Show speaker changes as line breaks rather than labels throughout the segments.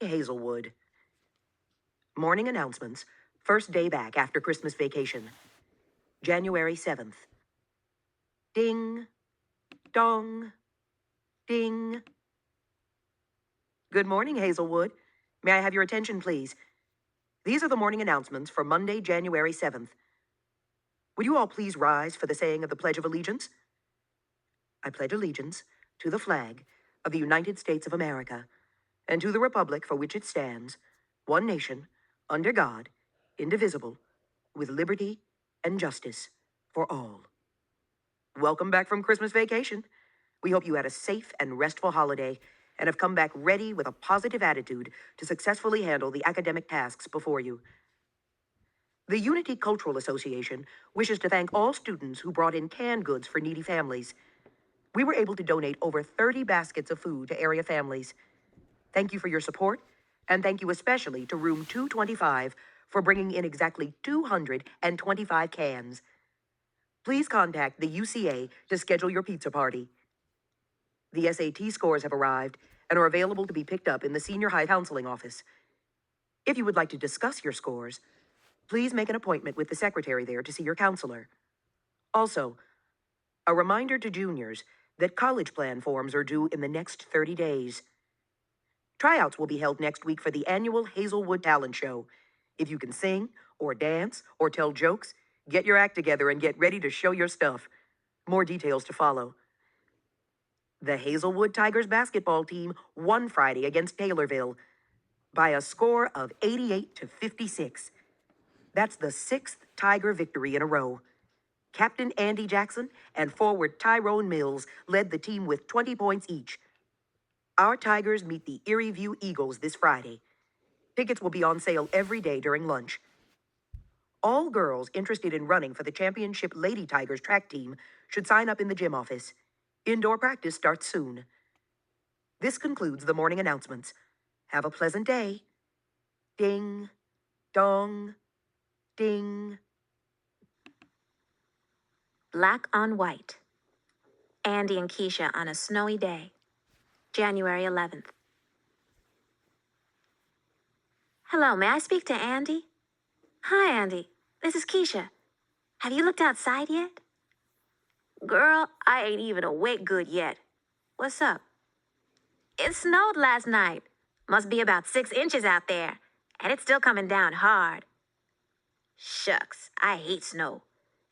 Hazelwood. Morning announcements. First day back after Christmas vacation. January 7th. Ding, dong, ding. Good morning, Hazelwood. May I have your attention, please? These are the morning announcements for Monday, January 7th. Would you all please rise for the saying of the Pledge of Allegiance? I pledge allegiance to the flag of the United States of America and to the republic for which it stands, one nation, under God, indivisible, with liberty and justice for all. Welcome back from Christmas vacation. We hope you had a safe and restful holiday and have come back ready with a positive attitude to successfully handle the academic tasks before you. The Unity Cultural Association wishes to thank all students who brought in canned goods for needy families. We were able to donate over 30 baskets of food to area families. Thank you for your support, and thank you especially to Room 225 for bringing in exactly 225 cans. Please contact the UCA to schedule your pizza party. The SAT scores have arrived and are available to be picked up in the senior high counseling office. If you would like to discuss your scores, please make an appointment with the secretary there to see your counselor. Also, a reminder to juniors that college plan forms are due in the next 30 days. Tryouts will be held next week for the annual Hazelwood Talent Show. If you can sing, or dance, or tell jokes, get your act together and get ready to show your stuff. More details to follow. The Hazelwood Tigers basketball team won Friday against Taylorville by a score of 88-56. That's the 6th Tiger victory in a row. Captain Andy Jackson and forward Tyrone Mills led the team with 20 points each. Our Tigers meet the Erie View Eagles this Friday. Tickets will be on sale every day during lunch. All girls interested in running for the championship Lady Tigers track team should sign up in the gym office. Indoor practice starts soon. This concludes the morning announcements. Have a pleasant day. Ding, dong, ding.
Black on White. Andy and Keisha on a snowy day. January 11th. Hello, may I speak to Andy? Hi, Andy. This is Keisha. Have you looked outside yet? Girl, I ain't even awake good yet. What's up? It snowed last night. Must be about 6 inches out there, and it's still coming down hard. Shucks, I hate snow.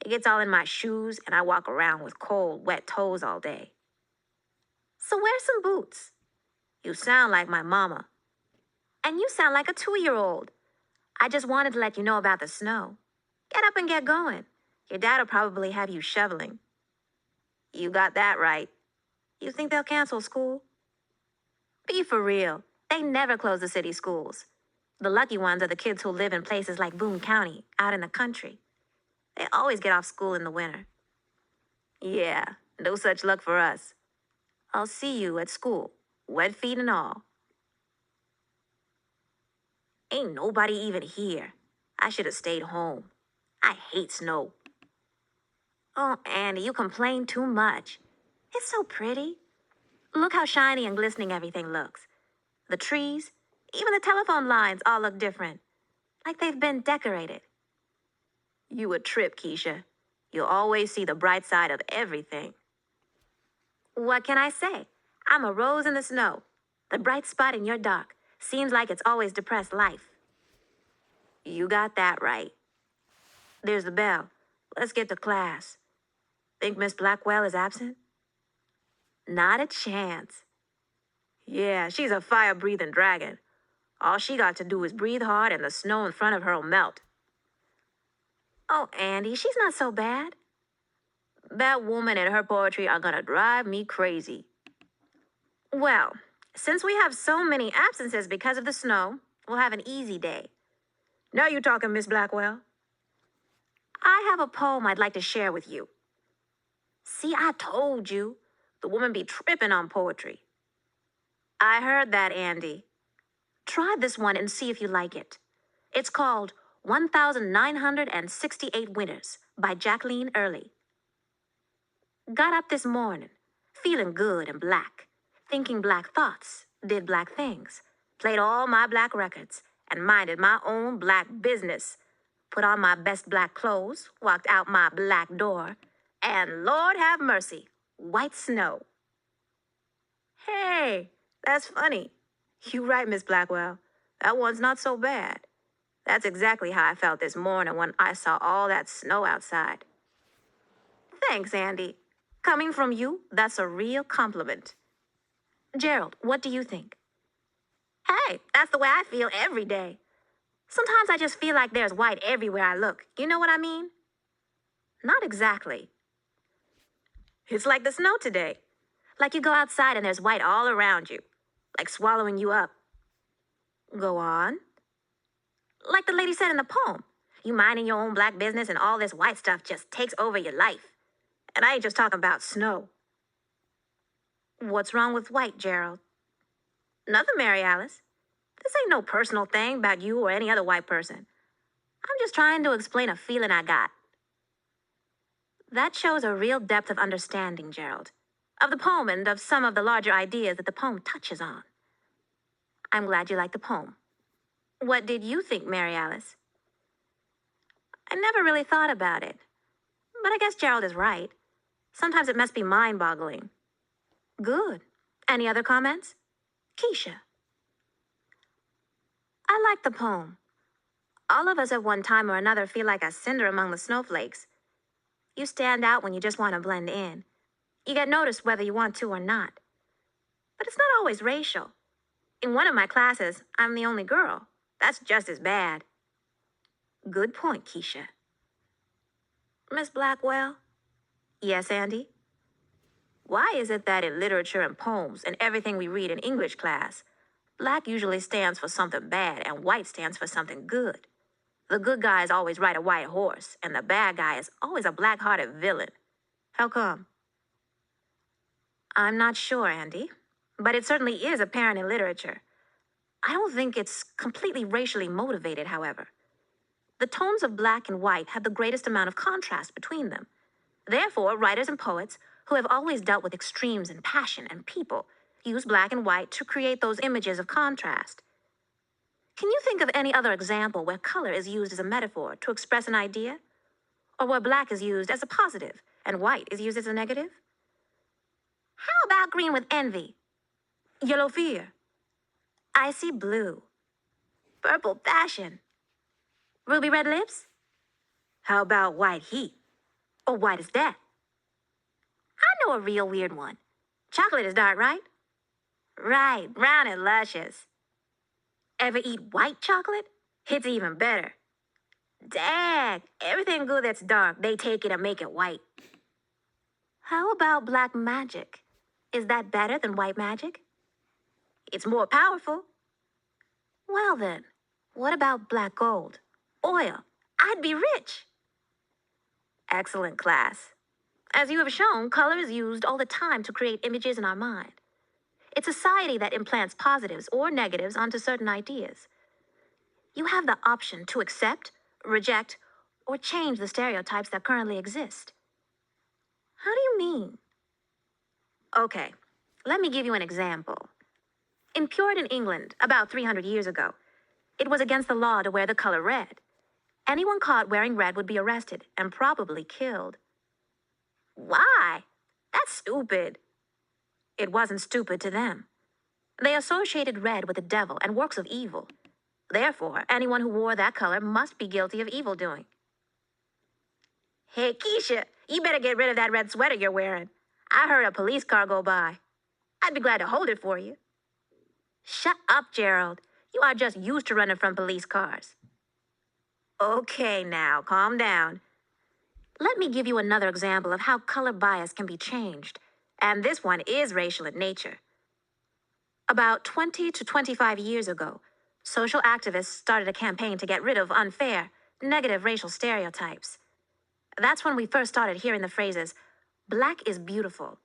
It gets all in my shoes, and I walk around with cold, wet toes all day. So wear some boots. You sound like my mama. And you sound like a 2-year-old. I just wanted to let you know about the snow. Get up and get going. Your dad'll probably have you shoveling. You got that right. You think they'll cancel school? Be for real. They never close the city schools. The lucky ones are the kids who live in places like Boone County, out in the country. They always get off school in the winter. Yeah, no such luck for us. I'll see you at school, wet feet and all. Ain't nobody even here. I should have stayed home. I hate snow. Oh, Andy, you complain too much. It's so pretty. Look how shiny and glistening everything looks. The trees, even the telephone lines all look different. Like they've been decorated. You a trip, Keisha. You'll always see the bright side of everything. What can I say? I'm a rose in the snow. The bright spot in your dark. Seems like it's always depressed life. You got that right. There's the bell. Let's get to class. Think Miss Blackwell is absent? Not a chance. Yeah, she's a fire-breathing dragon. All she got to do is breathe hard and the snow in front of her will melt. Oh, Andy, she's not so bad. That woman and her poetry are gonna drive me crazy. Well, since we have so many absences because of the snow, we'll have an easy day. Now you talking, Miss Blackwell. I have a poem I'd like to share with you. See, I told you. The woman be tripping on poetry. I heard that, Andy. Try this one and see if you like it. It's called 1968 Winters by Jacqueline Early. Got up this morning, feeling good and black, thinking black thoughts, did black things. played all my black records, and minded my own black business. Put on my best black clothes, walked out my black door, and Lord have mercy, white snow. Hey, that's funny. You right, Miss Blackwell. That one's not so bad. That's exactly how I felt this morning when I saw all that snow outside. Thanks, Andy. Coming from you, that's a real compliment. Gerald, what do you think? Hey, that's the way I feel every day. Sometimes I just feel like there's white everywhere I look. You know what I mean? Not exactly. It's like the snow today. Like you go outside and there's white all around you, like swallowing you up. Go on. Like the lady said in the poem, you minding your own black business and all this white stuff just takes over your life. And I ain't just talking about snow. What's wrong with white, Gerald? Nothing, Mary Alice. This ain't no personal thing about you or any other white person. I'm just trying to explain a feeling I got. That shows a real depth of understanding, Gerald, of the poem and of some of the larger ideas that the poem touches on. I'm glad you liked the poem. What did you think, Mary Alice? I never really thought about it, but I guess Gerald is right. Sometimes it must be mind-boggling. Good. Any other comments? Keisha. I like the poem. All of us at one time or another feel like a cinder among the snowflakes. You stand out when you just want to blend in. You get noticed whether you want to or not. But it's not always racial. In one of my classes, I'm the only girl. That's just as bad. Good point, Keisha. Miss Blackwell? Yes, Andy? Why is it that in literature and poems and everything we read in English class, black usually stands for something bad and white stands for something good? The good guys always ride a white horse, and the bad guy is always a black-hearted villain. How come? I'm not sure, Andy, but it certainly is apparent in literature. I don't think it's completely racially motivated, however. The tones of black and white have the greatest amount of contrast between them. Therefore, writers and poets, who have always dealt with extremes in passion and people, use black and white to create those images of contrast. Can you think of any other example where color is used as a metaphor to express an idea? Or where black is used as a positive and white is used as a negative? How about green with envy? Yellow fear? Icy blue? Purple passion? Ruby red lips? How about white heat? Or white as death? I know a real weird one. Chocolate is dark, right? Right, brown and luscious. Ever eat white chocolate? It's even better. Dag, everything good that's dark, they take it and make it white. How about black magic? Is that better than white magic? It's more powerful. Well then, what about black gold? Oil? I'd be rich. Excellent class. As you have shown, color is used all the time to create images in our mind. It's society that implants positives or negatives onto certain ideas. You have the option to accept, reject, or change the stereotypes that currently exist. How do you mean? Okay, let me give you an example. In Puritan England, about 300 years ago, it was against the law to wear the color red. Anyone caught wearing red would be arrested and probably killed. Why? That's stupid. It wasn't stupid to them. They associated red with the devil and works of evil. Therefore, anyone who wore that color must be guilty of evildoing. Hey, Keisha, you better get rid of that red sweater you're wearing. I heard a police car go by. I'd be glad to hold it for you. Shut up, Gerald. You are just used to running from police cars. Okay, now, calm down. Let me give you another example of how color bias can be changed. And this one is racial in nature. About 20 to 25 years ago, social activists started a campaign to get rid of unfair, negative racial stereotypes. That's when we first started hearing the phrases, "Black is beautiful,"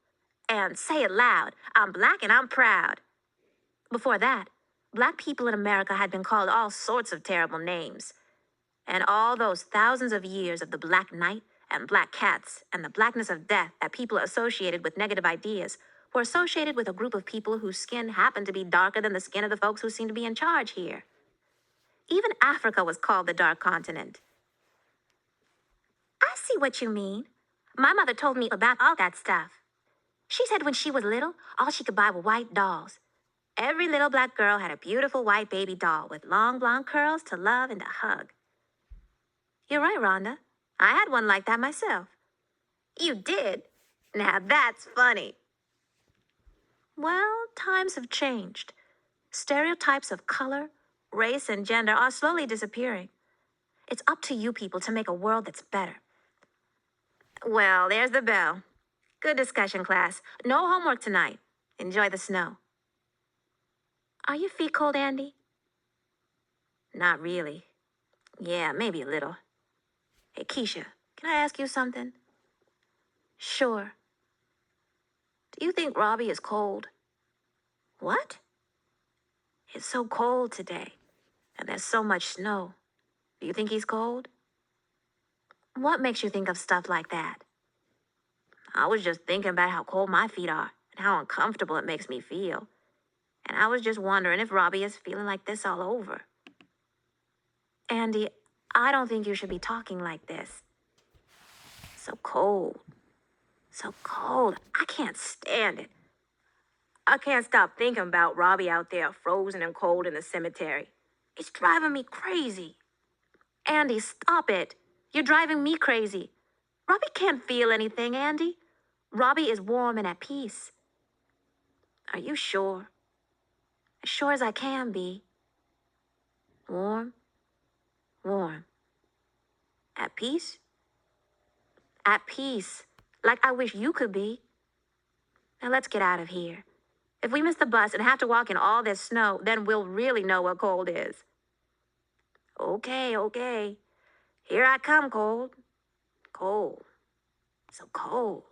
and "Say it loud, I'm black and I'm proud." Before that, black people in America had been called all sorts of terrible names. And all those thousands of years of the Black Night and black cats and the blackness of death that people associated with negative ideas were associated with a group of people whose skin happened to be darker than the skin of the folks who seem to be in charge here. Even Africa was called the Dark Continent. I see what you mean. My mother told me about all that stuff. She said when she was little, all she could buy were white dolls. Every little black girl had a beautiful white baby doll with long blonde curls to love and to hug. You're right, Rhonda. I had one like that myself. You did? Now that's funny. Well, times have changed. Stereotypes of color, race, and gender are slowly disappearing. It's up to you people to make a world that's better. Well, there's the bell. Good discussion, class. No homework tonight. Enjoy the snow. Are your feet cold, Andy? Not really. Yeah, maybe a little. Hey, Keisha, can I ask you something? Sure. Do you think Robbie is cold? What? It's so cold today, and there's so much snow. Do you think he's cold? What makes you think of stuff like that? I was just thinking about how cold my feet are and how uncomfortable it makes me feel. And I was just wondering if Robbie is feeling like this all over. Andy, I don't think you should be talking like this. So cold. So cold. I can't stand it. I can't stop thinking about Robbie out there frozen and cold in the cemetery. It's driving me crazy. Andy, stop it. You're driving me crazy. Robbie can't feel anything, Andy. Robbie is warm and at peace. Are you sure? As sure as I can be. Warm? Warm. At peace? At peace. Like I wish you could be. Now let's get out of here. If we miss the bus and have to walk in all this snow, then we'll really know what cold is. Okay, okay. Here I come, cold. Cold. So cold.